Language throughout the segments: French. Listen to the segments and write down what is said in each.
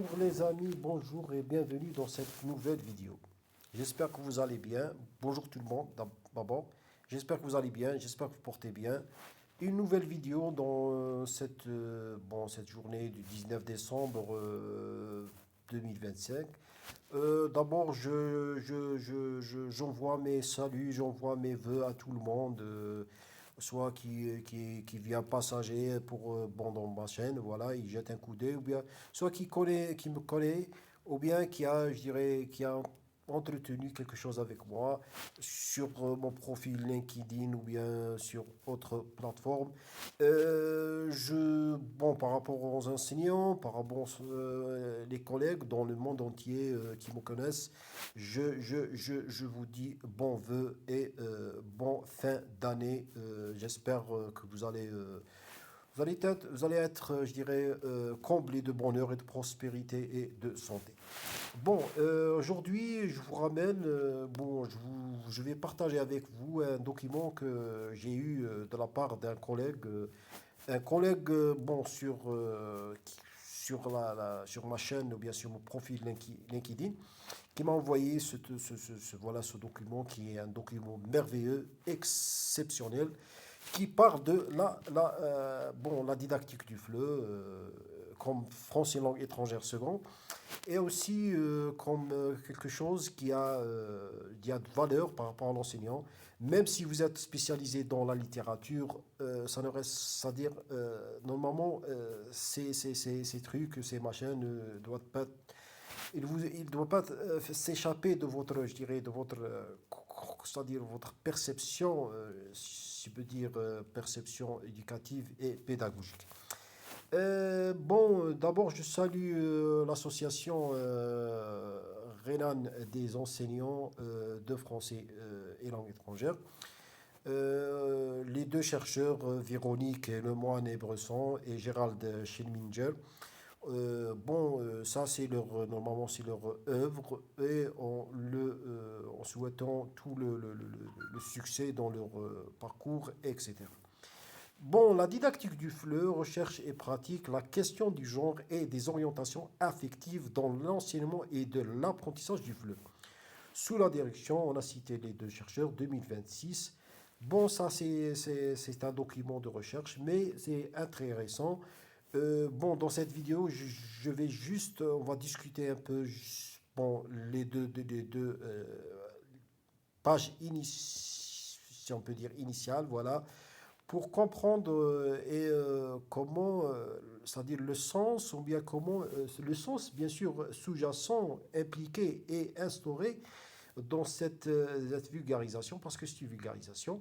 Bonjour les amis, bonjour et bienvenue dans cette nouvelle vidéo. J'espère que vous allez bien. Bonjour tout le monde d'abord. J'espère que vous allez bien, j'espère que vous portez bien. Une nouvelle vidéo dans cette journée du 19 décembre 2025. D'abord, j'envoie mes saluts, j'envoie mes vœux à tout le monde, soit qui vient passager dans ma chaîne, voilà, il jette un coup d'œil, ou bien soit qui me connaît, ou bien qui a, je dirais, qui a entretenu quelque chose avec moi sur mon profil LinkedIn ou bien sur autre plateforme. Par rapport aux enseignants, par rapport les collègues dans le monde entier qui me connaissent, je vous dis bon vœu et bon fin d'année. J'espère que vous allez être, je dirais, comblés de bonheur et de prospérité et de santé. Bon, aujourd'hui, je vous ramène, je vais partager avec vous un document que j'ai eu de la part d'un collègue, sur ma chaîne ou bien sur mon profil LinkedIn, qui m'a envoyé voilà, ce document qui est un document merveilleux, exceptionnel, qui part de la didactique du FLE, comme français langue étrangère seconde, et aussi comme quelque chose qui a de valeur par rapport à l'enseignant. Même si vous êtes spécialisé dans la littérature, ça ne reste à dire, normalement, ces trucs, ces machins ne doivent pas, il doit pas s'échapper de votre, je dirais, de votre, c'est-à-dire votre perception, si je peux dire, perception éducative et pédagogique. D'abord, je salue l'association Renan des enseignants de français et langue étrangère. Les deux chercheurs, Véronique Lemoine et Bresson et Gérald Schelminger, ça c'est normalement c'est leur œuvre et en souhaitant tout le succès dans leur parcours, etc. Bon, la didactique du FLE, recherche et pratique, la question du genre et des orientations affectives dans l'enseignement et de l'apprentissage du FLE. Sous la direction, on a cité les deux chercheurs, 2026. Bon, ça c'est un document de recherche, mais c'est intéressant. Dans cette vidéo, je vais juste, on va discuter un peu, les deux pages si on peut dire initiales, voilà, pour comprendre comment, c'est-à-dire le sens, ou bien comment, le sens bien sûr sous-jacent, impliqué et instauré dans cette vulgarisation, parce que c'est une vulgarisation.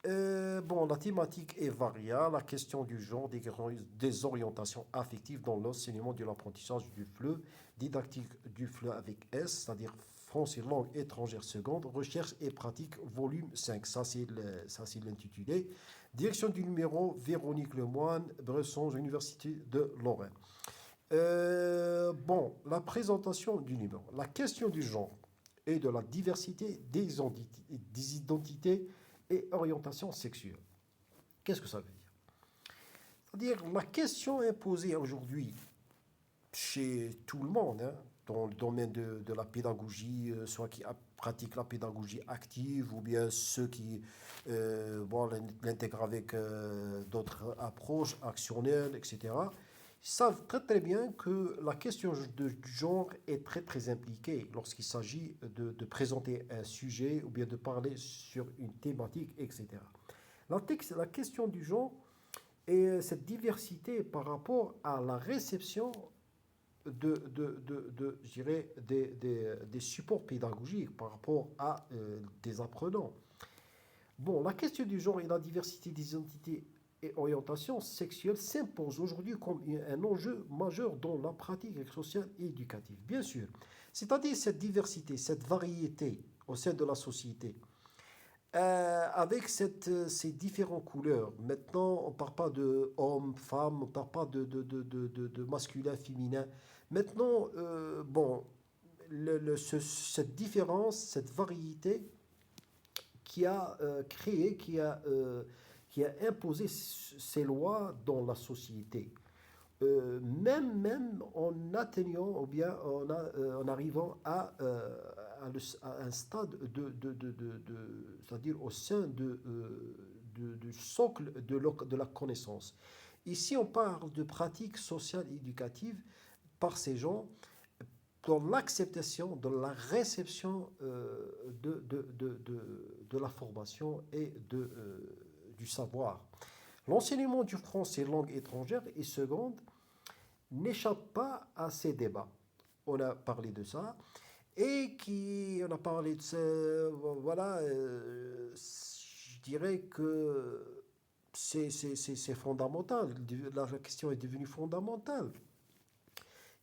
La thématique est variable, la question du genre, des orientations affectives dans l'enseignement de l'apprentissage du FLE, didactique du FLE avec S, c'est-à-dire français langue étrangère seconde, recherche et pratique, volume 5. Ça, c'est l'intitulé. Direction du numéro, Véronique Lemoine, Bresson, Université de Lorraine. La présentation du numéro. La question du genre et de la diversité des identités et orientations sexuelles. Qu'est-ce que ça veut dire? C'est-à-dire, la question est posée aujourd'hui chez tout le monde, hein, dans le domaine de la pédagogie, soit qui pratiquent la pédagogie active, ou bien ceux qui l'intègrent avec d'autres approches actionnelles, etc. Ils savent très très bien que la question du genre est très très impliquée lorsqu'il s'agit de présenter un sujet ou bien de parler sur une thématique, etc. La question du genre et cette diversité par rapport à la réception je dirais, des supports pédagogiques par rapport à des apprenants. Bon, la question du genre et la diversité des identités et orientations sexuelles s'impose aujourd'hui comme un enjeu majeur dans la pratique sociale et éducative. Bien sûr, c'est-à-dire cette diversité, cette variété au sein de la société, avec ces différentes couleurs. Maintenant, on ne parle pas de homme, femme, on ne parle pas de masculin, féminin. Maintenant, cette différence, cette variété qui a qui a imposé ces lois dans la société. même en atteignant ou bien en arrivant à un stade c'est-à-dire au sein du socle de la connaissance. Ici, on parle de pratiques sociales et éducatives par ces gens dans l'acceptation, dans la réception de la formation et du savoir. L'enseignement du français langue étrangère et seconde n'échappe pas à ces débats. On a parlé de ça on a parlé de ça, voilà, je dirais que c'est fondamental. La question est devenue fondamentale.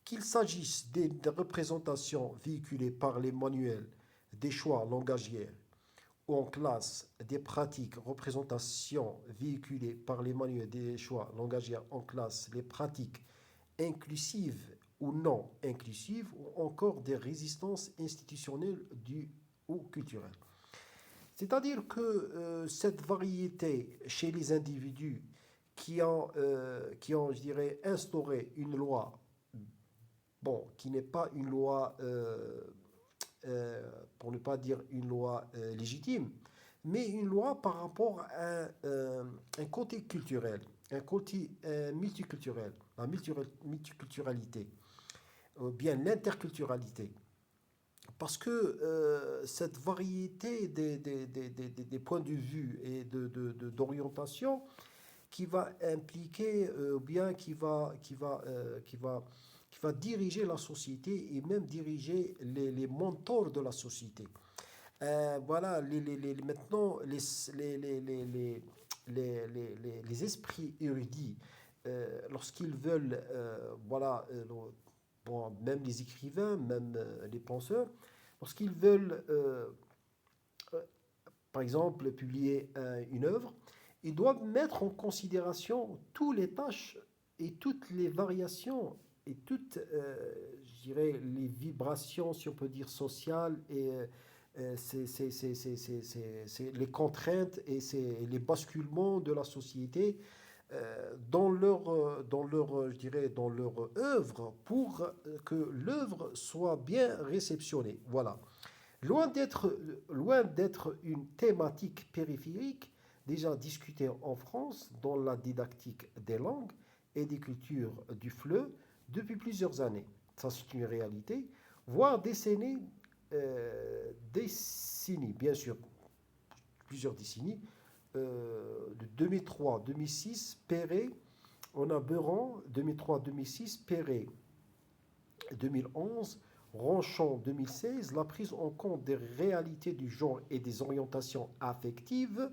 Qu'il s'agisse des représentations véhiculées par les manuels, des choix langagiers ou en classe, des pratiques, représentations véhiculées par les manuels, des choix langagiers en classe, les pratiques inclusives ou non inclusives, ou encore des résistances institutionnelles ou culturelles. C'est-à-dire que cette variété chez les individus qui ont, je dirais, instauré une loi, bon, qui n'est pas une loi, pour ne pas dire une loi légitime, mais une loi par rapport à un côté culturel, un côté multiculturel, la multiculturalité, ou bien l'interculturalité. Parce que cette variété des points de vue et d'orientation qui va impliquer, ou bien qui va diriger la société et même diriger les mentors de la société. Voilà, maintenant, les esprits érudits, lorsqu'ils veulent, voilà, bon, même les écrivains, même les penseurs, lorsqu'ils veulent, par exemple, publier une œuvre, ils doivent mettre en considération toutes les tâches et toutes les variations et toutes, je dirais, les vibrations, si on peut dire, sociales et les contraintes et les basculements de la société je dirais, dans leur œuvre pour que l'œuvre soit bien réceptionnée. Voilà. Loin d'être une thématique périphérique, déjà discutée en France dans la didactique des langues et des cultures du FLE depuis plusieurs années. Ça, c'est une réalité, voire décennies, bien sûr, plusieurs décennies, de 2003-2006, Perret, on a Beran, 2003-2006, Perret, 2011, Ronchon, 2016, la prise en compte des réalités du genre et des orientations affectives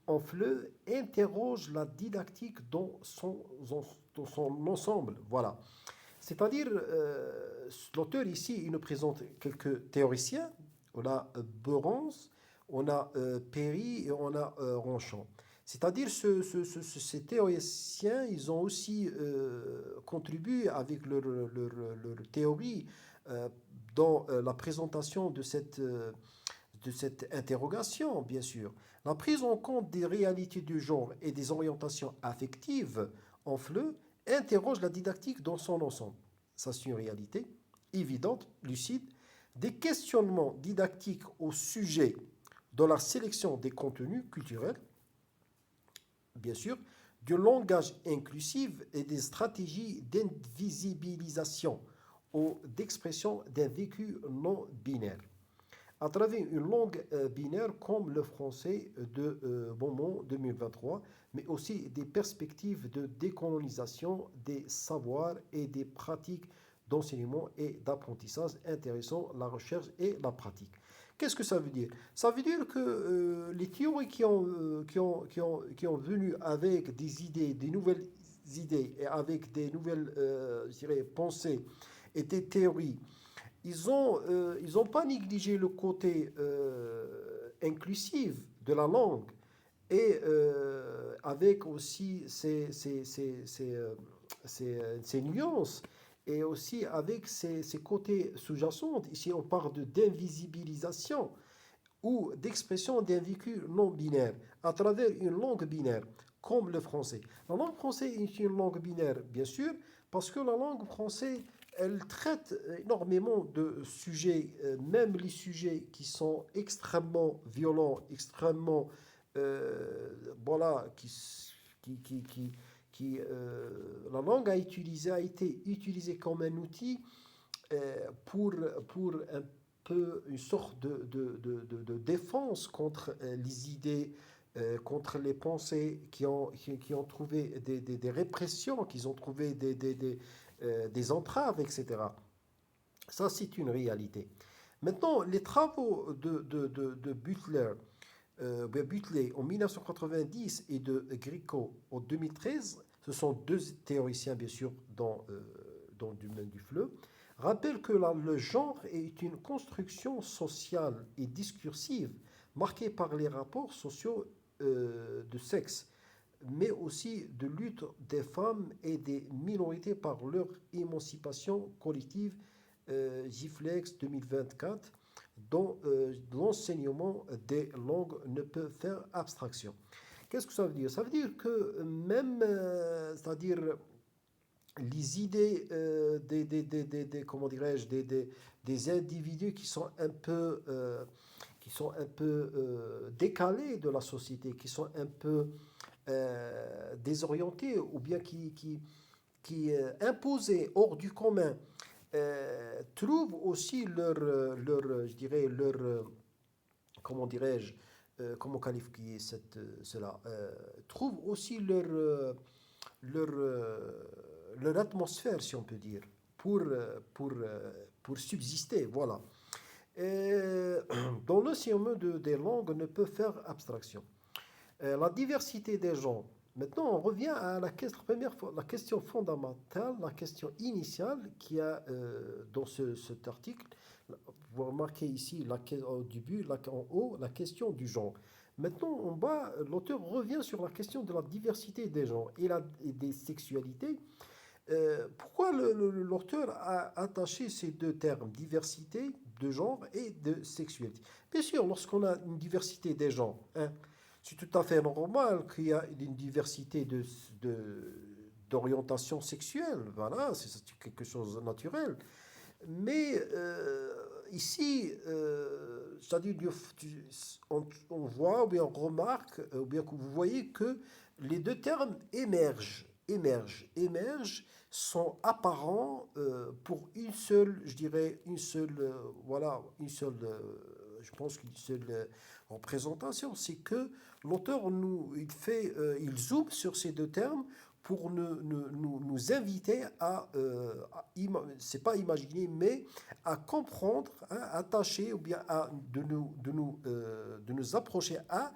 en FLE interroge la didactique dans son ensemble. Voilà. C'est-à-dire, l'auteur ici, il nous présente quelques théoriciens. On a Berens, on a Perry et on a Ronchon. C'est-à-dire, ces théoriciens, ils ont aussi contribué avec leur théorie dans la présentation de cette interrogation, bien sûr. La prise en compte des réalités du genre et des orientations affectives en FLE interroge la didactique dans son ensemble. Ça, c'est une réalité évidente, lucide. Des questionnements didactiques au sujet de la sélection des contenus culturels, bien sûr, du langage inclusif et des stratégies d'invisibilisation ou d'expression d'un vécu non binaire à travers une langue binaire comme le français de Beaumont 2023, mais aussi des perspectives de décolonisation des savoirs et des pratiques d'enseignement et d'apprentissage intéressant la recherche et la pratique. Qu'est-ce que ça veut dire? Ça veut dire que les théories qui ont venu avec des idées, des nouvelles idées et avec des nouvelles je dirais, pensées et des théories, ils ont pas négligé le côté inclusif de la langue et avec aussi ces nuances et aussi avec ces côtés sous-jacents. Ici, on parle d'invisibilisation ou d'expression d'un vécu non binaire à travers une langue binaire comme le français. La langue française est une langue binaire, bien sûr, parce que la langue française, elle traite énormément de sujets, même les sujets qui sont extrêmement violents, extrêmement, voilà, la langue a été utilisée comme un outil pour un peu une sorte de défense contre les idées, contre les pensées qui ont trouvé des répressions, qui ont trouvé des entraves, etc. Ça, c'est une réalité. Maintenant, les travaux de Butler en 1990 et de Grieco en 2013, ce sont deux théoriciens, bien sûr, dans le domaine du fleu, rappellent que le genre est une construction sociale et discursive marquée par les rapports sociaux de sexe, mais aussi de lutte des femmes et des minorités par leur émancipation collective, Giflex 2024, dont l'enseignement des langues ne peut faire abstraction. Qu'est-ce que ça veut dire? Ça veut dire que même, c'est-à-dire les idées comment dirais-je, des individus qui sont un peu décalés de la société, qui sont un peu désorientés ou bien qui imposés hors du commun, trouvent aussi je dirais, comment dirais-je, comment qualifier cela, trouvent aussi leur, leur atmosphère, si on peut dire, pour, pour subsister, voilà. Et, dans l'enseignement des langues ne peut faire abstraction. La diversité des gens. Maintenant, on revient à la question fondamentale, la question initiale qui a dans cet article. Vous remarquez ici au début, en haut, la question du genre. Maintenant, en bas, l'auteur revient sur la question de la diversité des gens et des sexualités. Pourquoi l'auteur a attaché ces deux termes, diversité de genre et de sexualité? Bien sûr, lorsqu'on a une diversité des genres, hein, c'est tout à fait normal qu'il y a une diversité d'orientation sexuelle. Voilà, c'est quelque chose de naturel. Mais ici, c'est-à-dire, on voit ou bien on remarque, ou bien que vous voyez que les deux termes émergent, sont apparents pour une seule, je dirais, voilà, je pense qu'une seule représentation. C'est que l'auteur il zoome sur ces deux termes pour nous inviter c'est pas imaginer, mais à comprendre, hein, attacher ou bien de nous approcher à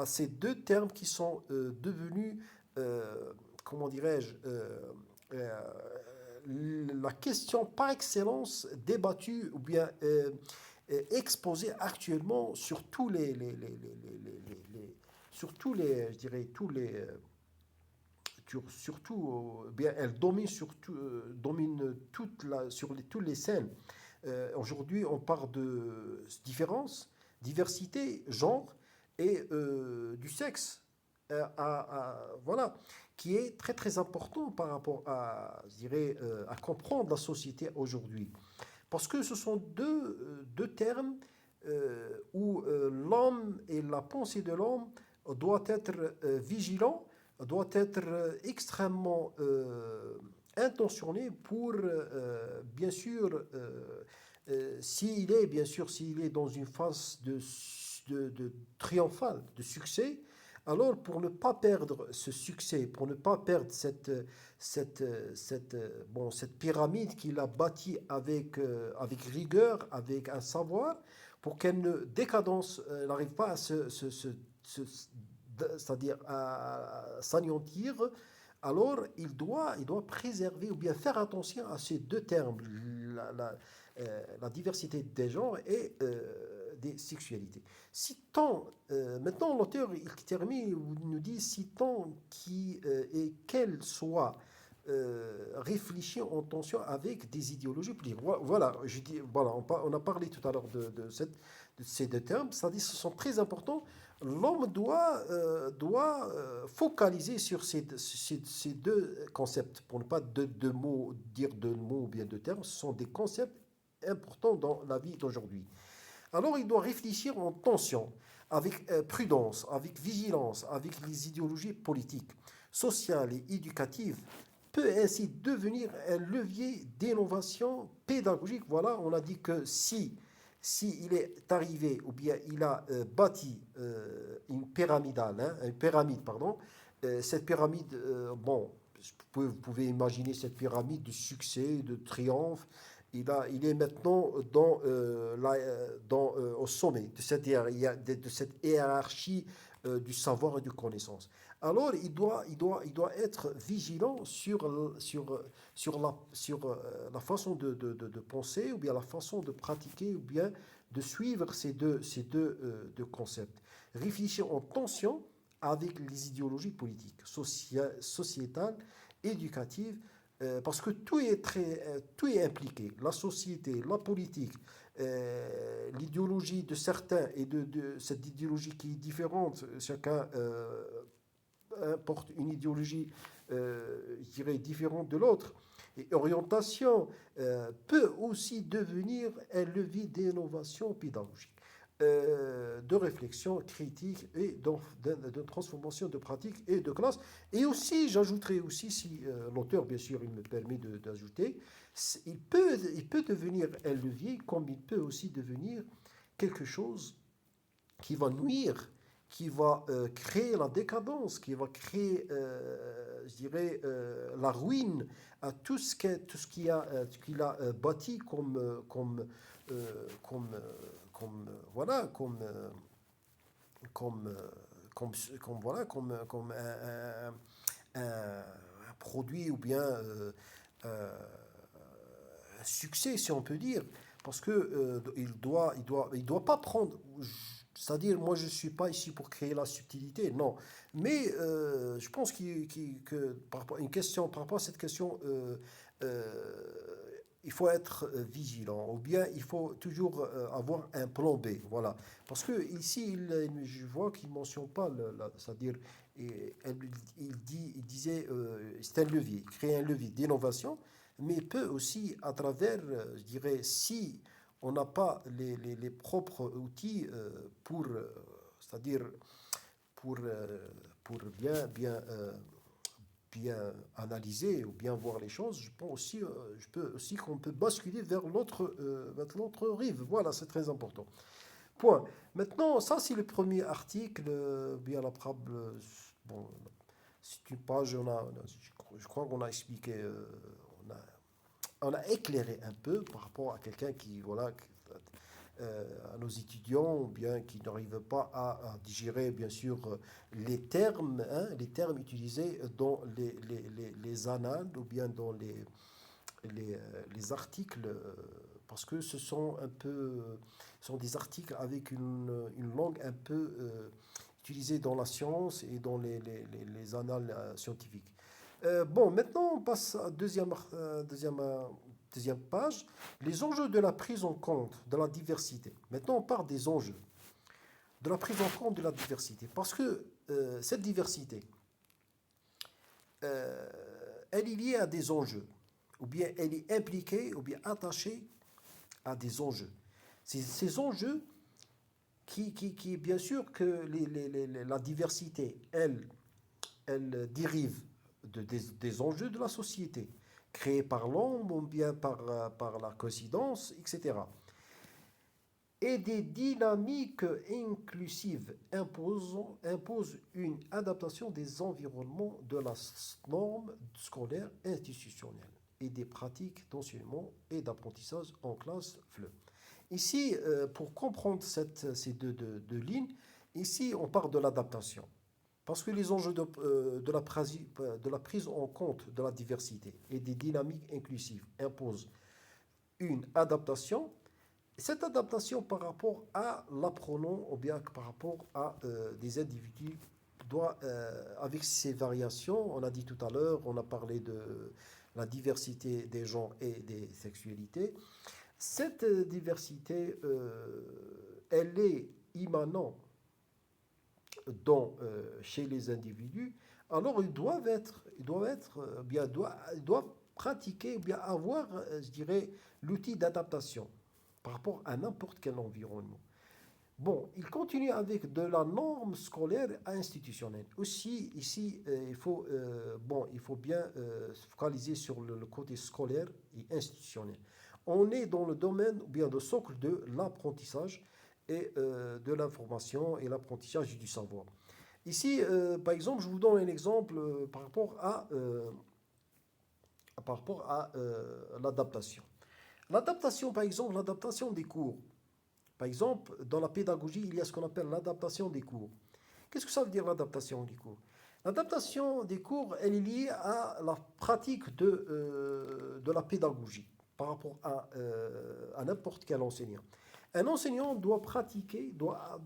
ces deux termes qui sont devenus, comment dirais-je, la question par excellence débattue ou bien exposée actuellement sur tous sur tous les, je dirais, tous les, surtout, bien, elle domine, domine toutes les scènes. Aujourd'hui, on parle de différence, diversité, genre et du sexe. Voilà, qui est très très important par rapport à, je dirais, à comprendre la société aujourd'hui. Parce que ce sont deux termes où l'homme et la pensée de l'homme doit être vigilant, doit être extrêmement intentionné pour, bien sûr, s'il est dans une phase de triomphale, de succès, alors pour ne pas perdre ce succès, pour ne pas perdre cette pyramide qu'il a bâtie avec rigueur, avec un savoir, pour qu'elle ne décadence, n'arrive pas à c'est-à-dire à s'anéantir, alors il doit préserver ou bien faire attention à ces deux termes, la diversité des genres et des sexualités. Maintenant l'auteur il termine, il nous dit, si tant et quelle soit réfléchir en tension avec des idéologies politiques. Voilà, je dis, voilà, on a parlé tout à l'heure de ces deux termes, c'est-à-dire ce sont très importants. L'homme doit focaliser sur ces deux concepts, pour ne pas deux mots, dire deux mots ou bien deux termes, ce sont des concepts importants dans la vie d'aujourd'hui. Alors il doit réfléchir en tension, avec prudence, avec vigilance, avec les idéologies politiques, sociales et éducatives, peut ainsi devenir un levier d'innovation pédagogique. Voilà, on a dit que si il est arrivé ou bien il a bâti une pyramide, pardon, cette pyramide, bon, vous pouvez imaginer cette pyramide de succès, de triomphe. Il est maintenant au sommet de cette hiérarchie du savoir et de connaissance. Alors, il doit être vigilant sur la façon de penser, ou bien la façon de pratiquer, ou bien de suivre ces deux concepts. Réfléchir en tension avec les idéologies politiques, sociétales, éducatives, parce que tout est impliqué. La société, la politique, l'idéologie de certains et de cette idéologie qui est différente. Chacun porte une idéologie, je dirais, différente de l'autre. Et orientation peut aussi devenir un levier d'innovation pédagogique, de réflexion critique et de transformation de pratique et de classe. Et aussi, j'ajouterai aussi, si l'auteur, bien sûr, il me permet d'ajouter, il peut devenir un levier comme il peut aussi devenir quelque chose qui va nuire, qui va créer la décadence, qui va créer, je dirais, la ruine à tout ce qu'il a bâti voilà, voilà, comme un produit ou bien un succès, si on peut dire, parce que il doit pas prendre. C'est-à-dire, moi, je ne suis pas ici pour créer la subtilité, non. Mais je pense que par rapport à cette question, il faut être vigilant, ou bien il faut toujours avoir un plan B, voilà. Parce que ici, je vois qu'il ne mentionne pas, c'est-à-dire, il disait, c'est un levier, créer un levier d'innovation, mais peut aussi, à travers, je dirais, si on n'a pas les propres outils c'est-à-dire pour, pour bien analyser ou bien voir les choses, je peux aussi qu'on peut basculer vers l'autre rive. Voilà, c'est très important. Point. Maintenant, ça c'est le premier article, bien la bon, c'est une page, je crois qu'on a expliqué, on a, on a éclairé un peu par rapport à quelqu'un qui, voilà, à nos étudiants, ou bien qui n'arrivent pas à digérer, bien sûr, les termes utilisés dans les annales, ou bien dans les articles, parce que ce sont des articles avec une langue un peu utilisée dans la science et dans les annales scientifiques. Bon, maintenant on passe à deuxième page, les enjeux de la prise en compte de la diversité. Maintenant on parle des enjeux de la prise en compte de la diversité, parce que cette diversité, euh, elle est liée à des enjeux, ou bien elle est impliquée, ou bien attachée à des enjeux. Ces enjeux bien sûr, que la diversité, elle dérive des enjeux de la société, créés par l'homme ou bien par la coïncidence, etc. Et des dynamiques inclusives imposent une adaptation des environnements de la norme scolaire institutionnelle et des pratiques d'enseignement et d'apprentissage en classe FLE. Ici, pour comprendre ces deux lignes, ici on parle de l'adaptation. Parce que les enjeux de la prise en compte de la diversité et des dynamiques inclusives imposent une adaptation. Cette adaptation par rapport à l'apprenant ou bien par rapport à des individus doit, avec ces variations, on a dit tout à l'heure, on a parlé de la diversité des genres et des sexualités. Cette diversité, elle est immanente chez les individus. Alors ils doivent pratiquer, bien avoir, je dirais, l'outil d'adaptation par rapport à n'importe quel environnement. Bon, il continue avec de la norme scolaire à institutionnelle. Aussi, ici, il faut bien se focaliser sur le côté scolaire et institutionnel. On est dans le domaine, ou bien le socle de l'apprentissage et de l'information et l'apprentissage du savoir. Ici, par exemple, je vous donne un exemple par rapport à l'adaptation. L'adaptation, par exemple, l'adaptation des cours. Par exemple, dans la pédagogie, il y a ce qu'on appelle l'adaptation des cours. Qu'est-ce que ça veut dire l'adaptation des cours? L'adaptation des cours, elle est liée à la pratique de la pédagogie par rapport à n'importe quel enseignant. Un enseignant doit pratiquer, doit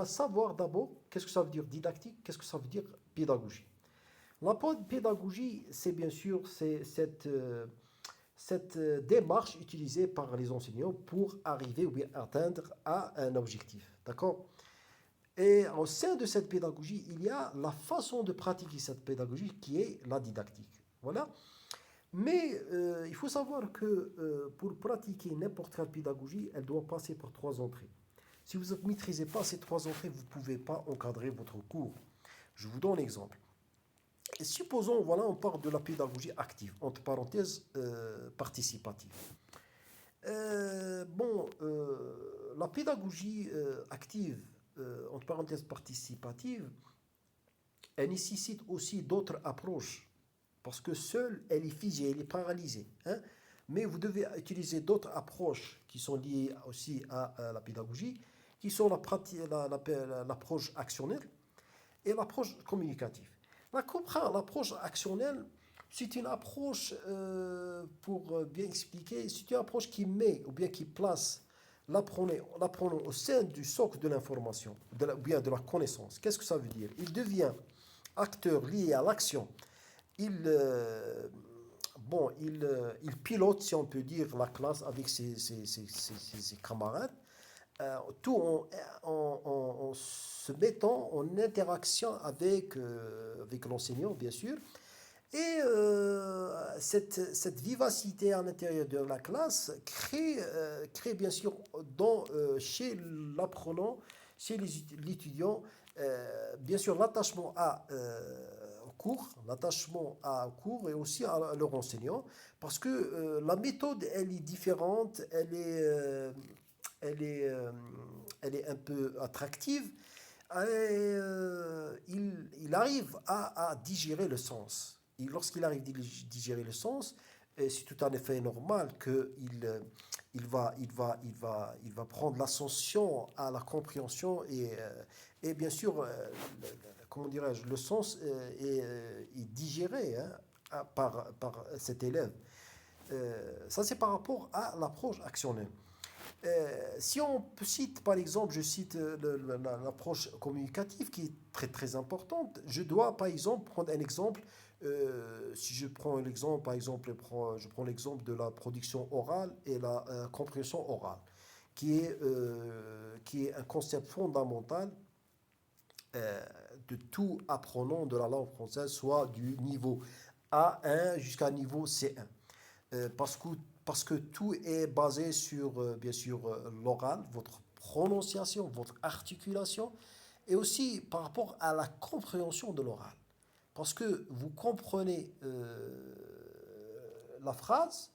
savoir d'abord qu'est-ce que ça veut dire didactique, qu'est-ce que ça veut dire pédagogie. La pédagogie, c'est bien sûr cette démarche utilisée par les enseignants pour arriver ou bien atteindre à un objectif. D'accord? Et au sein de cette pédagogie, il y a la façon de pratiquer cette pédagogie qui est la didactique. Voilà. Mais il faut savoir que pour pratiquer n'importe quelle pédagogie, elle doit passer par 3 entrées. Si vous ne maîtrisez pas ces 3 entrées, vous ne pouvez pas encadrer votre cours. Je vous donne un exemple. Et supposons, voilà, on parle de la pédagogie active, entre parenthèses, participative. La pédagogie active, entre parenthèses, participative, elle nécessite aussi d'autres approches, parce que seule, elle est figée, elle est paralysée. Hein. Mais vous devez utiliser d'autres approches qui sont liées aussi à la pédagogie, qui sont l'approche actionnelle et l'approche communicative. L'approche actionnelle, c'est une approche, pour bien expliquer, c'est une approche qui met ou bien qui place l'apprenant au sein du socle de l'information, ou bien de la connaissance. Qu'est-ce que ça veut dire? Il devient acteur lié à l'action. Il pilote, si on peut dire, la classe avec ses camarades, tout en se mettant en interaction avec l'enseignant, bien sûr. Et cette vivacité à l'intérieur de la classe crée bien sûr chez l'apprenant, chez l'étudiant, bien sûr l'attachement au cours et aussi à leur enseignant, parce que la méthode, elle est différente, elle est un peu attractive, et il arrive à digérer le sens. Et lorsqu'il arrive à digérer le sens, c'est tout à fait normal qu'il va prendre l'ascension à la compréhension et bien sûr, comment dirais-je, le sens est digéré, hein, par cet élève. Ça, c'est par rapport à l'approche actionnelle. Si on cite, par exemple, je cite l'approche communicative qui est très très importante, je dois par exemple prendre un exemple. Si je prends l'exemple, par exemple, je prends l'exemple de la production orale et la compréhension orale, qui est un concept fondamental de tout apprenant de la langue française, soit du niveau A1 jusqu'à niveau C1. Parce que tout est basé sur, bien sûr, l'oral, votre prononciation, votre articulation, et aussi par rapport à la compréhension de l'oral. Parce que vous comprenez la phrase,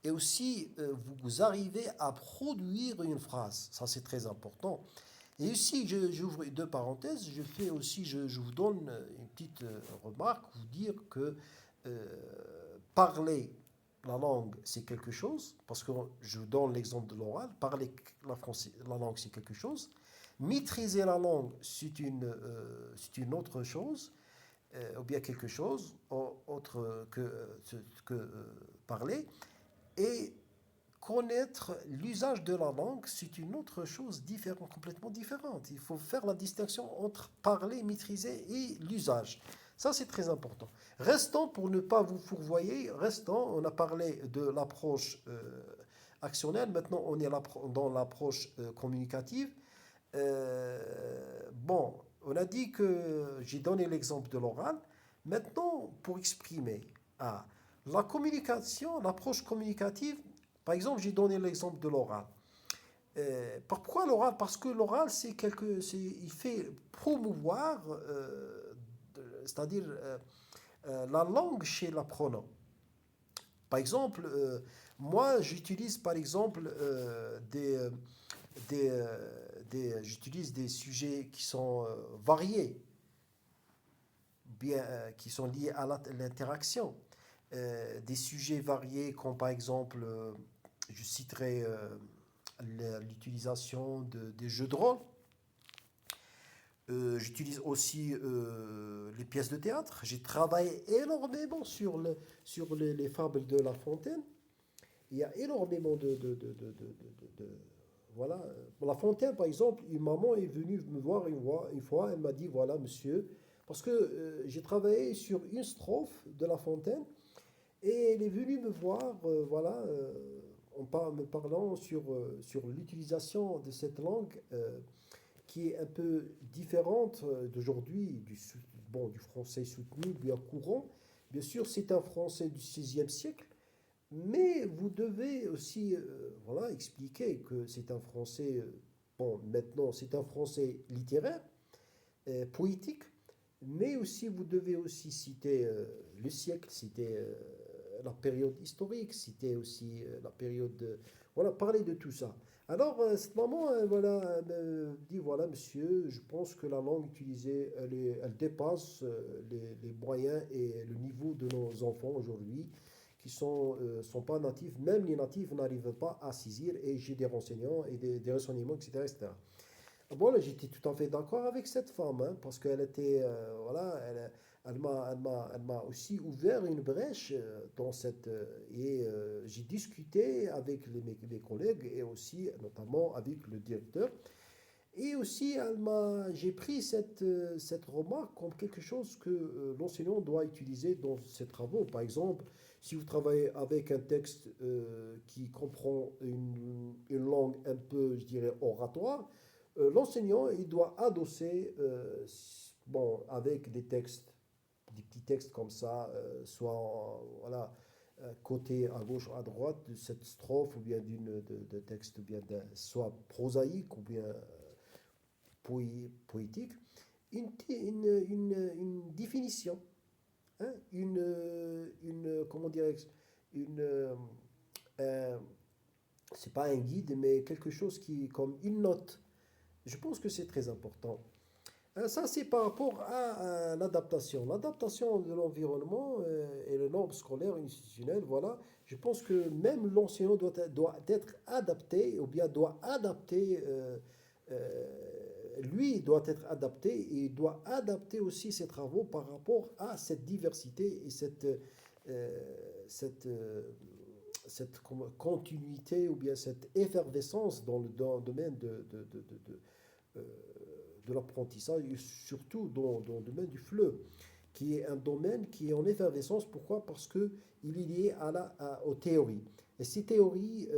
et aussi vous arrivez à produire une phrase. Ça, c'est très important. Et ici, j'ouvre 2 parenthèses, je vous donne une petite remarque, vous dire que parler la langue, c'est quelque chose, parce que je vous donne l'exemple de l'oral, parler la langue, c'est quelque chose, maîtriser la langue, c'est une autre chose, ou bien quelque chose autre que parler, et connaître l'usage de la langue, c'est une autre chose différente, complètement différente. Il faut faire la distinction entre parler, maîtriser et l'usage. Ça, c'est très important. Restons, pour ne pas vous fourvoyer, restons, on a parlé de l'approche actionnelle, maintenant on est dans l'approche communicative. Bon, on a dit que j'ai donné l'exemple de l'oral. Maintenant, pour exprimer la communication, l'approche communicative, par exemple, j'ai donné l'exemple de l'oral. Pourquoi l'oral? Parce que l'oral, il fait promouvoir, c'est-à-dire la langue chez l'apprenant. Par exemple, moi, j'utilise par exemple j'utilise des sujets qui sont variés, bien, qui sont liés à l'interaction. Des sujets variés comme par exemple, je citerai l'utilisation des jeux de rôle. J'utilise aussi les pièces de théâtre. J'ai travaillé énormément sur les fables de La Fontaine. Il y a énormément voilà. La Fontaine, par exemple, une maman est venue me voir une fois, elle m'a dit, voilà, monsieur, parce que j'ai travaillé sur une strophe de La Fontaine, et elle est venue me voir, voilà, me parlant sur l'utilisation de cette langue qui est un peu différente d'aujourd'hui, du français soutenu, bien courant. Bien sûr, c'est un français du XVIe siècle, mais vous devez aussi voilà, expliquer que c'est un français, maintenant c'est un français littéraire, poétique, mais aussi vous devez aussi citer le siècle, citer la période historique, citer aussi la période voilà, parler de tout ça. Alors, cette maman, voilà, elle me dit, voilà, monsieur, je pense que la langue utilisée, elle dépasse les moyens et le niveau de nos enfants aujourd'hui, qui sont pas natifs. Même les natifs n'arrivent pas à saisir, et j'ai des renseignements et des renseignements, etc., etc. Voilà, j'étais tout à fait d'accord avec cette femme, hein, parce qu'elle était, voilà, elle m'a aussi ouvert une brèche dans et j'ai discuté avec mes collègues et aussi, notamment, avec le directeur. Et aussi, j'ai pris cette remarque comme quelque chose que l'enseignant doit utiliser dans ses travaux. Par exemple, si vous travaillez avec un texte qui comprend une langue un peu, je dirais, oratoire, l'enseignant, il doit adosser, avec des petits textes comme ça, voilà, côté à gauche ou à droite de cette strophe, ou bien de texte, ou bien soit prosaïque, ou bien poétique, une définition, hein, comment dirais-je, euh, c'est pas un guide, mais quelque chose comme une note. Je pense que c'est très important. Ça, c'est par rapport à l'adaptation. L'adaptation de l'environnement et le norme scolaire institutionnel, voilà. Je pense que même l'enseignant doit être adapté, ou bien doit adapter, lui doit être adapté, et il doit adapter aussi ses travaux par rapport à cette diversité et cette, continuité, ou bien cette effervescence dans le domaine euh, de l'apprentissage, et surtout dans le domaine du FLE, qui est un domaine qui est en effervescence. Pourquoi? Parce qu'il est lié aux théories. Et ces théories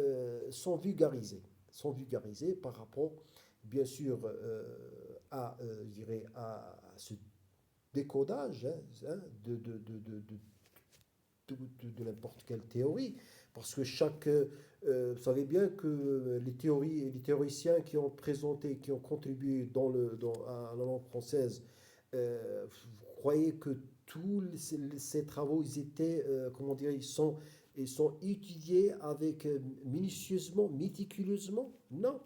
sont vulgarisées par rapport, bien sûr, je dirais, à ce décodage, hein, de n'importe quelle théorie, parce que vous savez bien que les théoriciens qui ont présenté, qui ont contribué à la langue française, vous croyez que tous ces travaux, ils étaient, comment dire, ils sont étudiés avec minutieusement, méticuleusement? Non.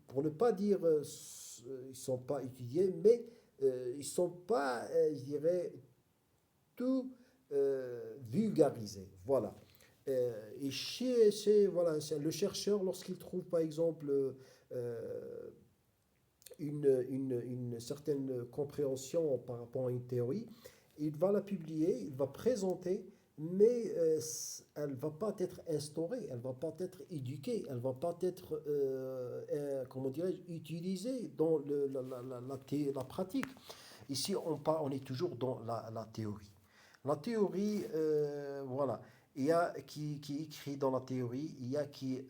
Pour ne pas dire ils ne sont pas étudiés, mais ils ne sont pas, je dirais, tout vulgarisé. Voilà. Et voilà, le chercheur, lorsqu'il trouve par exemple une certaine compréhension par rapport à une théorie, il va la publier, il va présenter mais elle ne va pas être instaurée, elle ne va pas être éduquée, elle ne va pas être, comment dirais-je, utilisée dans la pratique. Ici, on est toujours dans la théorie. La théorie, voilà. Il y a qui écrit dans la théorie, il y a qui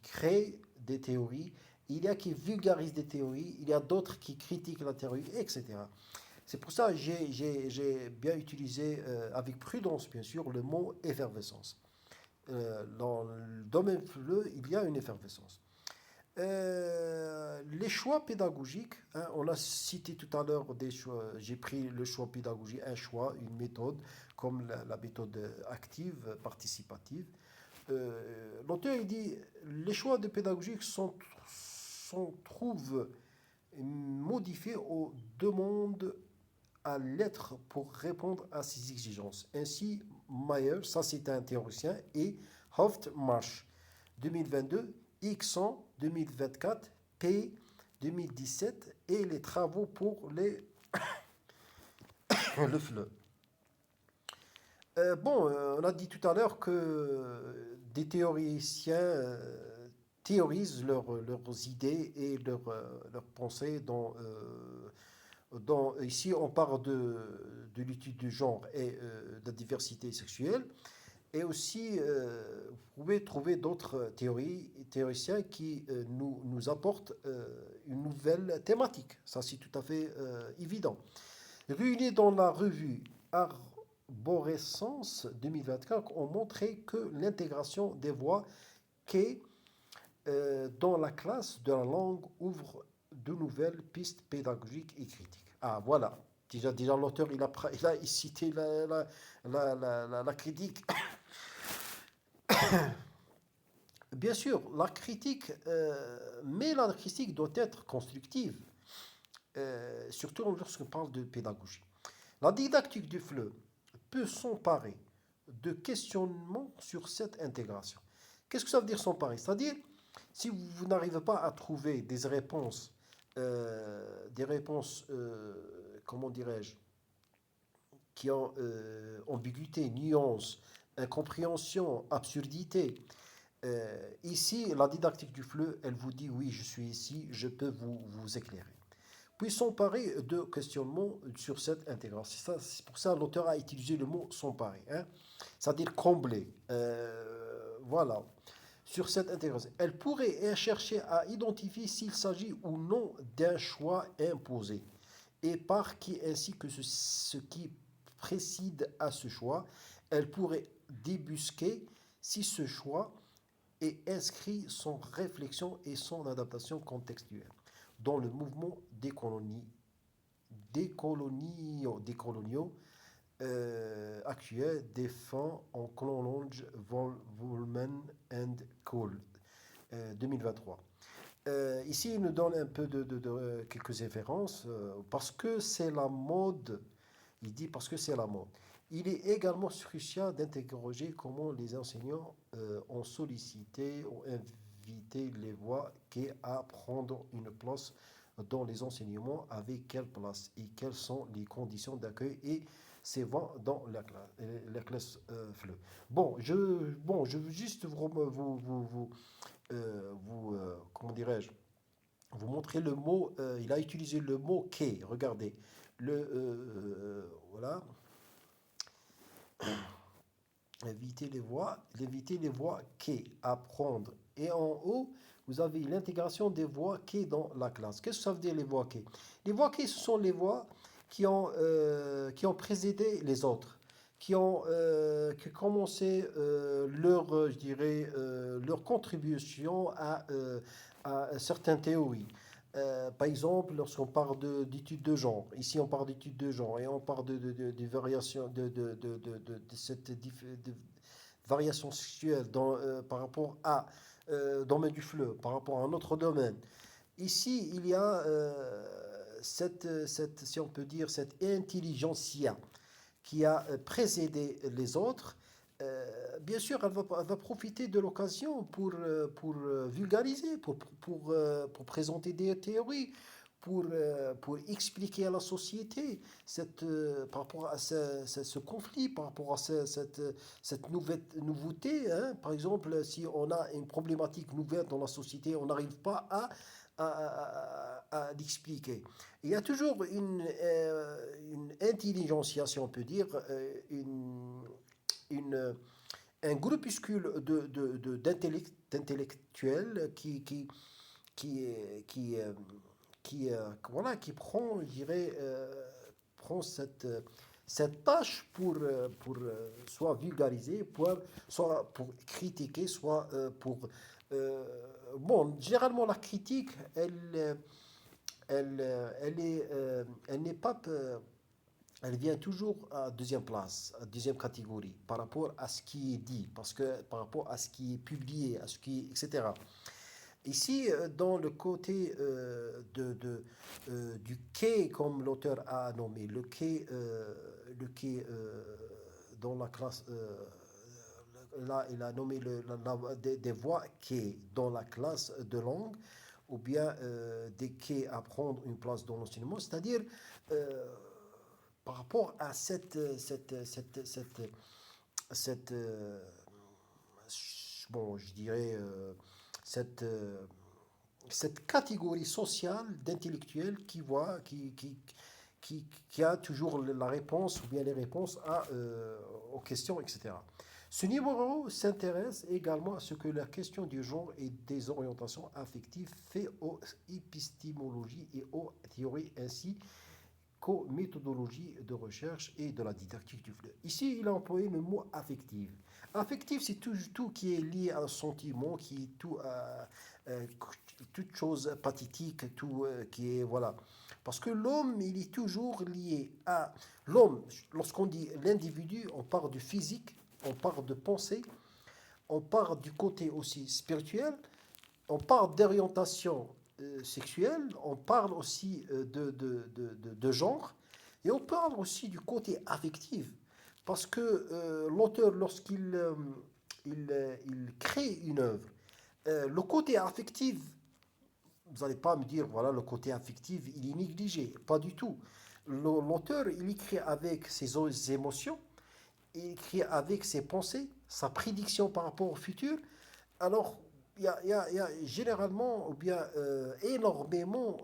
crée des théories, il y a qui vulgarise des théories, il y a d'autres qui critiquent la théorie, etc. C'est pour ça que j'ai bien utilisé, avec prudence bien sûr, le mot effervescence. Dans le domaine fleu, il y a une effervescence. Les choix pédagogiques, hein, on a cité tout à l'heure des choix, j'ai pris le choix pédagogique, un choix, une méthode, comme la méthode active, participative. L'auteur il dit les choix de pédagogique trouvent modifiés aux demandes à l'être pour répondre à ces exigences. Ainsi, Mayer, ça c'est un théoricien, et Hoftmarch 2022, Ixon 2024, P 2017 et les travaux pour le FLE. On a dit tout à l'heure que des théoriciens théorisent leurs idées et leurs pensées ici, on parle de l'étude du genre et de la diversité sexuelle. Et aussi, vous pouvez trouver d'autres théoriciens qui nous apportent une nouvelle thématique. Ça, c'est tout à fait évident. Réunis dans la revue Arborescence 2024, ont montré que l'intégration des voix qu'est dans la classe de la langue ouvre de nouvelles pistes pédagogiques et critiques. Ah, voilà. Déjà l'auteur, il a cité la critique. Bien sûr, la critique, mais la critique doit être constructive, surtout lorsqu'on parle de pédagogie. La didactique du FLE peut s'emparer de questionnements sur cette intégration. Qu'est-ce que ça veut dire s'emparer? C'est-à-dire, si vous n'arrivez pas à trouver des réponses, comment dirais-je, qui ont ambiguïté, nuance, incompréhension, absurdité. Ici, la didactique du FLE, elle vous dit oui, je suis ici, je peux vous éclairer. Puis s'emparer de questionnements sur cette intégration. C'est pour ça que l'auteur a utilisé le mot s'emparer, hein? C'est-à-dire combler. Voilà. Sur cette intégration. Elle pourrait chercher à identifier s'il s'agit ou non d'un choix imposé et par qui ainsi que ce qui précède à ce choix. Elle pourrait débusquer si ce choix est inscrit son réflexion et son adaptation contextuelle dans le mouvement décoloniaux actuel défend en Clonlonge Woolman and Cole 2023. Ici, il nous donne un peu de quelques références parce que c'est la mode. Il dit parce que c'est la mode. Il est également crucial d'interroger comment les enseignants ont sollicité ou invité les voix qui à prendre une place dans les enseignements, avec quelle place et quelles sont les conditions d'accueil et ces voix dans la classe FLE. Je veux juste comment dirais-je, vous montrer le mot, il a utilisé le mot qu'est, regardez, voilà, éviter les voix qu'est, apprendre. Et en haut, vous avez l'intégration des voix qu'est dans la classe. Qu'est-ce que ça veut dire les voix qu'est? Les voix qu'est, ce sont les voix qui ont précédé les autres, qui commencé je dirais, leur contribution à certaines théories. Par exemple, lorsqu'on parle d'études de genre, ici on parle d'études de genre et on parle de variation de cette variation sexuelle par rapport à domaine du fleu, par rapport à un autre domaine. Ici, il y a si on peut dire, cette intelligentsia qui a précédé les autres. Bien sûr, elle va profiter de l'occasion pour vulgariser, pour présenter des théories, pour expliquer à la société par rapport à ce conflit, par rapport à cette nouveauté, hein. Par exemple, si on a une problématique nouvelle dans la société, on n'arrive pas à l'expliquer. Il y a toujours une intelligentsia, si on peut dire, une, un groupuscule d'intellectuels qui, voilà, qui prend, je dirais, prend cette tâche pour soit vulgariser, soit pour critiquer, soit pour... euh, bon, généralement, la critique, elle n'est pas... elle vient toujours à deuxième place, à deuxième catégorie, par rapport à ce qui est dit, parce que par rapport à ce qui est publié, à ce qui, etc. Ici, dans le côté du quai, comme l'auteur a nommé, le quai dans la classe, là, il a nommé des voies quais dans la classe de langue, ou bien des quais à prendre une place dans l'enseignement, c'est-à-dire euh, par rapport à cette bon, je dirais, cette, euh, cette catégorie sociale d'intellectuels qui a toujours la réponse ou bien les réponses aux questions, etc. Ce numéro s'intéresse également à ce que la question du genre et des orientations affectives fait aux épistémologies et aux théories ainsi qu'aux méthodologies de recherche et de la didactique du fleu. Ici, il a employé le mot affectif. Affectif, c'est tout qui est lié à un sentiment, qui est euh, toute chose pathétique, tout qui est, voilà. Parce que l'homme, il est toujours lié à l'homme. Lorsqu'on dit l'individu, on parle du physique, on parle de pensée, on parle du côté aussi spirituel, on parle d'orientation sexuelle, on parle aussi de genre, et on parle aussi du côté affectif. Parce que l'auteur, lorsqu'il il crée une œuvre, le côté affectif, vous n'allez pas me dire, voilà, le côté affectif, il est négligé. Pas du tout. L'auteur, il écrit avec ses émotions, il écrit avec ses pensées, sa prédiction par rapport au futur. Alors, il y a généralement, ou bien énormément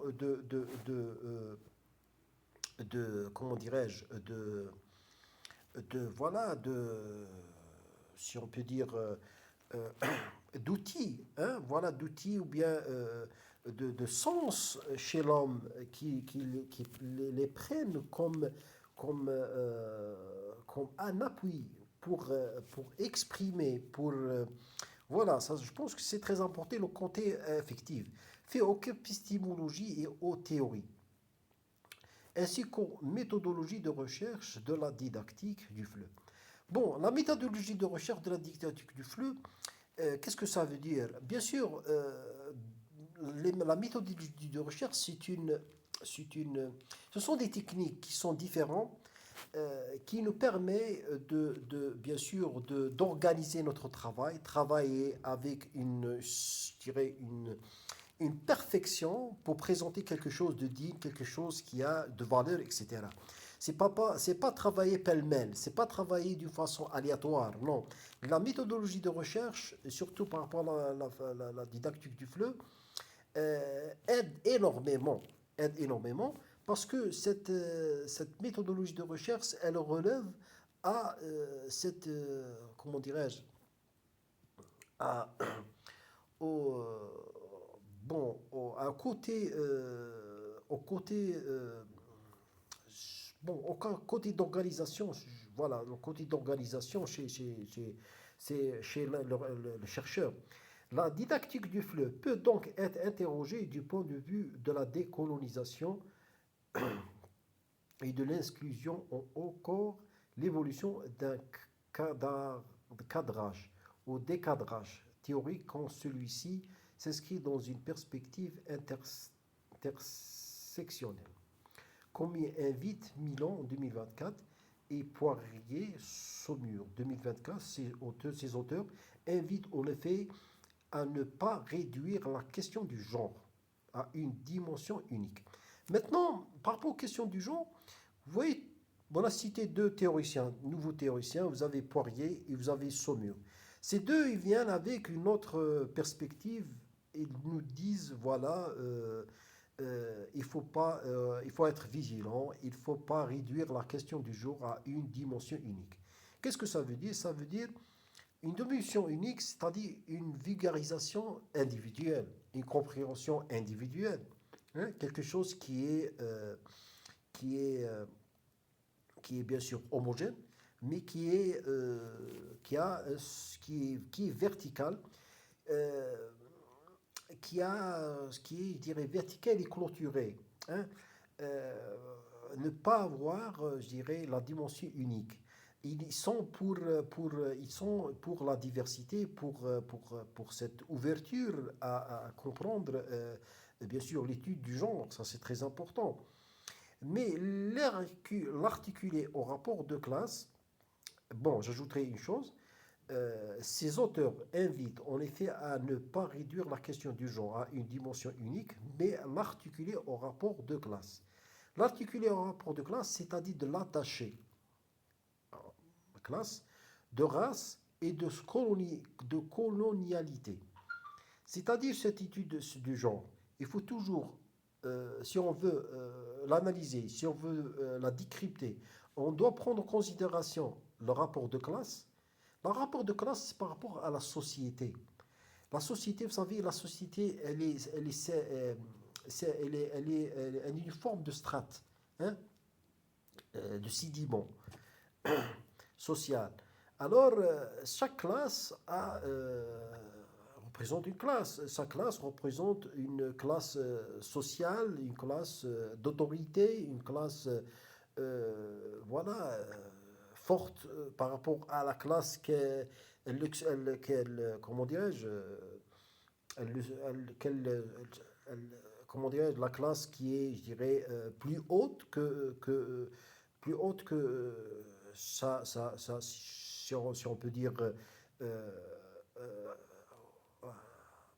comment dirais-je, voilà, si on peut dire, euh, d'outils, hein, voilà, d'outils ou bien de sens chez l'homme qui les prennent comme un appui pour exprimer, voilà, ça, je pense que c'est très important, le côté affectif, fait aux épistémologie et aux théories, ainsi qu'aux méthodologies de recherche de la didactique du FLE. Bon, la méthodologie de recherche de la didactique du FLE, qu'est-ce que ça veut dire? Bien sûr, la méthodologie de recherche, ce sont des techniques qui sont différentes, qui nous permet bien sûr d'organiser notre travail, travailler avec je dirais une perfection pour présenter quelque chose de digne, quelque chose qui a de valeur, etc. C'est pas travailler pêle-mêle, c'est pas travailler d'une façon aléatoire, non. La méthodologie de recherche, surtout par rapport à la didactique du FLE, aide énormément, aide énormément, parce que cette méthodologie de recherche, elle relève à comment dirais-je, à, au, bon, à au côté, bon, au côté d'organisation, voilà, le côté d'organisation chez le chercheur. La didactique du FLE peut donc être interrogée du point de vue de la décolonisation et de l'inclusion en haut corps, l'évolution d'un cadrage ou décadrage théorique quand celui-ci s'inscrit dans une perspective intersectionnelle. Comme y invite Milan en 2024 et Poirier-Saumur 2024, ces auteurs invitent en effet à ne pas réduire la question du genre à une dimension unique. Maintenant, par rapport aux questions du genre, vous voyez, on a cité deux théoriciens, nouveaux théoriciens, vous avez Poirier et vous avez Saumur. Ces deux, ils viennent avec une autre perspective. Ils nous disent, voilà, il faut être vigilant, il ne faut pas réduire la question du genre à une dimension unique. Qu'est-ce que ça veut dire? Ça veut dire une dimension unique, c'est-à-dire une vulgarisation individuelle, une compréhension individuelle, hein, quelque chose qui est, euh, qui est bien sûr homogène, mais qui est vertical, euh, qui est, je dirais, vertical et clôturé, hein. Euh, Ne pas avoir, je dirais, la dimension unique. Ils sont pour la diversité, pour cette ouverture à comprendre, bien sûr, l'étude du genre, ça c'est très important. Mais l'articuler au rapport de classe, bon, j'ajouterai une chose, ces auteurs invitent en effet à ne pas réduire la question du genre à une dimension unique, mais à l'articuler au rapport de classe. L'articuler au rapport de classe, c'est-à-dire de l'attacher à la classe de race et de colonialité. C'est-à-dire cette étude du genre. Il faut toujours, si on veut l'analyser, si on veut la décrypter, on doit prendre en considération le rapport de classe. Le rapport de classe, c'est par rapport à la société. La société, vous savez, la société, elle est une forme de strate, hein, de sédiment social. Alors, chaque classe représente une classe. Chaque classe représente une classe sociale, une classe d'autorité, une classe voilà, forte par rapport à la classe comment dirais-je, comment dirais-je, la classe qui est, je dirais, plus haute que si on peut dire, euh,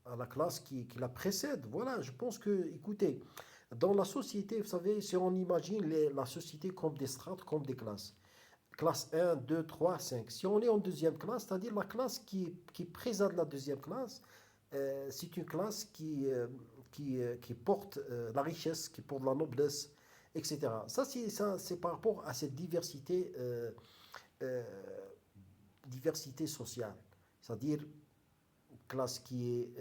à la classe qui la précède. Voilà, je pense que, écoutez, dans la société, vous savez, si on imagine la société comme des strates, comme des classes. Classe 1, 2, 3, 5. Si on est en deuxième classe, c'est-à-dire la classe qui présente la deuxième classe, c'est une classe qui porte la richesse, qui porte la noblesse, etc. Ça, c'est par rapport à cette euh, diversité sociale. C'est-à-dire une classe qui est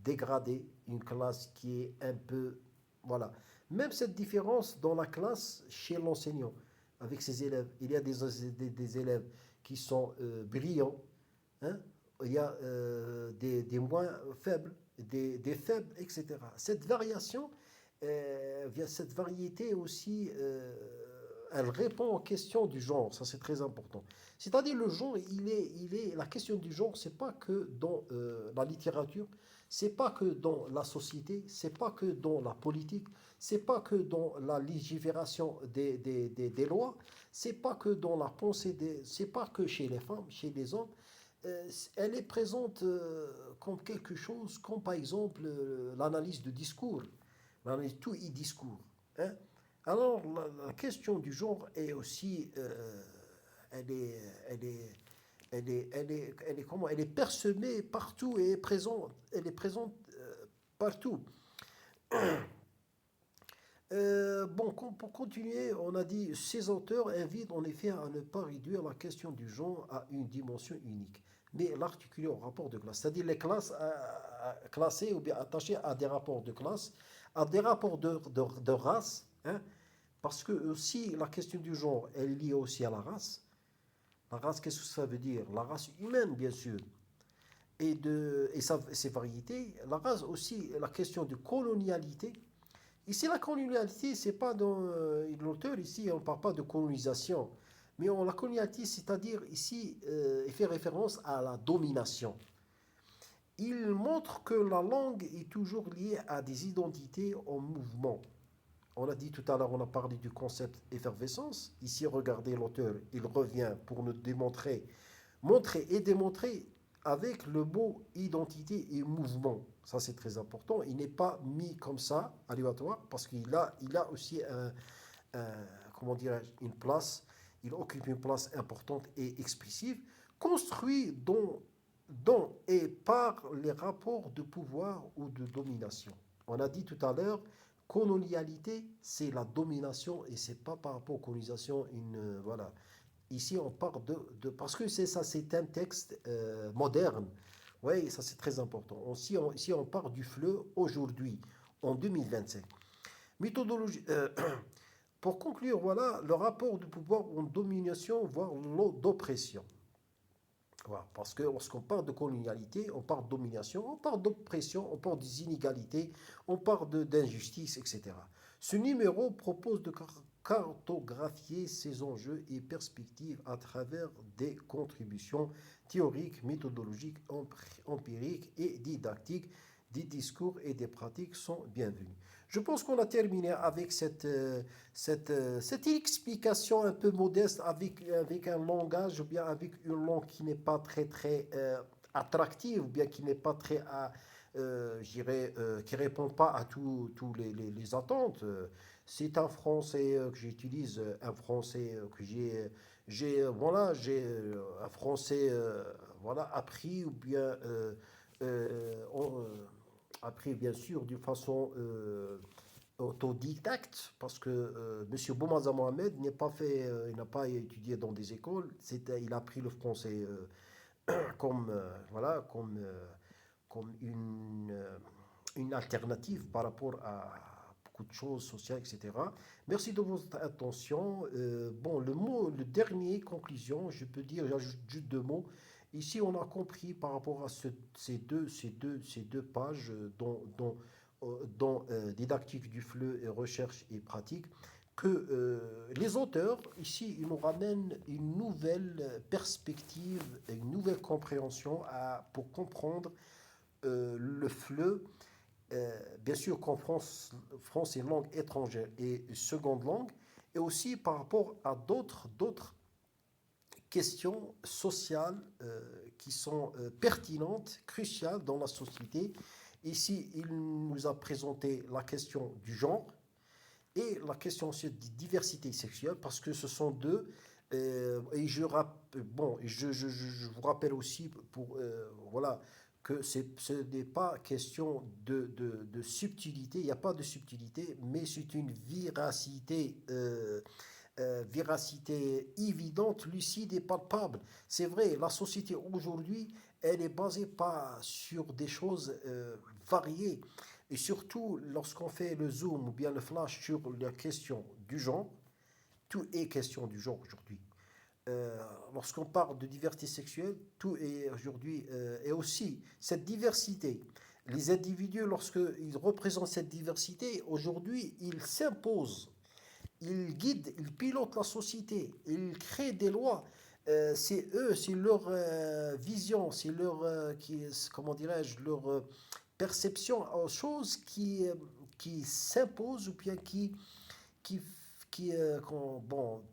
dégradée, une classe qui est un peu... Voilà. Même cette différence dans la classe chez l'enseignant, avec ses élèves. Il y a des élèves qui sont brillants, hein. Il y a des moins faibles, des faibles, etc. Cette variation, cette variété aussi, elle répond aux questions du genre, ça c'est très important. C'est-à-dire le genre, la question du genre, c'est pas que dans la littérature, c'est pas que dans la société, c'est pas que dans la politique, c'est pas que dans la légifération des lois, c'est pas que dans la pensée, c'est pas que chez les femmes, chez les hommes. Elle est présente comme quelque chose, comme par exemple l'analyse de discours, l'analyse tout et discours, hein. Alors la question du genre est aussi, elle est, elle est, elle est parsemée partout et est présente, elle est présente partout. Bon, pour continuer, on a dit ces auteurs invitent en effet à ne pas réduire la question du genre à une dimension unique, mais l'articuler au rapport de classe, c'est-à-dire les classes classées ou bien attachées à des rapports de classe, à des rapports de race, hein, parce que aussi la question du genre elle est liée aussi à la race. La race, qu'est-ce que ça veut dire? La race humaine, bien sûr, et ses variétés. La race aussi, la question de colonialité. Ici, la colonialité, c'est pas dans l'auteur, ici, on ne parle pas de colonisation. Mais la colonialité, c'est-à-dire ici, il fait référence à la domination. Il montre que la langue est toujours liée à des identités en mouvement. On a dit tout à l'heure, on a parlé du concept effervescence. Ici, regardez l'auteur, il revient pour nous montrer et démontrer avec le mot identité et mouvement. Ça, c'est très important. Il n'est pas mis comme ça, aléatoire, parce il a aussi comment dirais-je, une place, il occupe une place importante et expressive, construit dont et par les rapports de pouvoir ou de domination. On a dit tout à l'heure, colonialité, c'est la domination et c'est pas par rapport aux colonisations voilà. Ici, on parle parce que c'est ça, c'est un texte moderne. Oui, ça c'est très important. Ici, on parle du fleu aujourd'hui, en 2025. Méthodologie. Pour conclure, voilà le rapport de pouvoir en domination, voire d'oppression. Voilà, parce que lorsqu'on parle de colonialité, on parle de domination, on parle d'oppression, on parle des inégalités, on parle d'injustice, etc. Ce numéro propose de cartographier ces enjeux et perspectives à travers des contributions théoriques, méthodologiques, empiriques et didactiques. Des discours et des pratiques sont bienvenus. Je pense qu'on a terminé avec cette explication un peu modeste avec un langage ou bien avec une langue qui n'est pas très attractive ou bien qui n'est pas très, qui répond pas à tous les attentes. C'est un français que j'utilise, un français que un français voilà, appris ou bien appris bien sûr d'une façon autodidacte, parce que M. Boumaza Mohamed il n'a pas étudié dans des écoles, il a appris le français comme, voilà, comme une alternative par rapport à beaucoup de choses sociales, etc. Merci de votre attention. Bon, le dernier conclusion, je peux dire, j'ajoute juste deux mots. Ici, on a compris par rapport à ces deux pages dont didactique du fleu et recherche et pratique, que les auteurs, ici, ils nous ramènent une nouvelle perspective, une nouvelle compréhension pour comprendre le fleu. Bien sûr qu'en France, France est une langue étrangère et seconde langue, et aussi par rapport à d'autres questions sociales qui sont pertinentes, cruciales dans la société. Ici, il nous a présenté la question du genre et la question aussi de diversité sexuelle, parce que ce sont deux. Et je vous rappelle aussi voilà, que ce n'est pas question de subtilité, il n'y a pas de subtilité, mais c'est une véracité évidente, lucide et palpable. C'est vrai, la société aujourd'hui, elle est basée pas sur des choses variées. Et surtout, lorsqu'on fait le zoom ou bien le flash sur la question du genre, tout est question du genre aujourd'hui. Lorsqu'on parle de diversité sexuelle, tout est aujourd'hui, et aussi cette diversité. Les individus, lorsqu'ils représentent cette diversité, aujourd'hui, ils s'imposent, ils guident, ils pilotent la société, ils créent des lois. C'est eux, c'est leur vision, c'est leur, comment dirais-je, leur perception aux choses qui s'imposent ou bien qui, bon,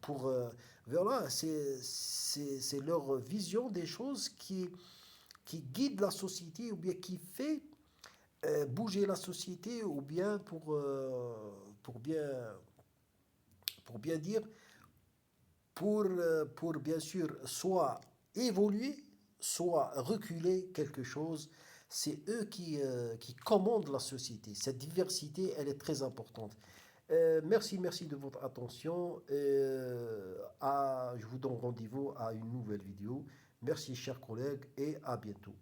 voilà, c'est leur vision des choses qui guide la société ou bien qui fait bouger la société ou bien pour bien, pour bien dire, pour bien sûr soit évoluer, soit reculer quelque chose. C'est eux qui commandent la société. Cette diversité, elle est très importante. Merci de votre attention. Je vous donne rendez-vous à une nouvelle vidéo. Merci, chers collègues, et à bientôt.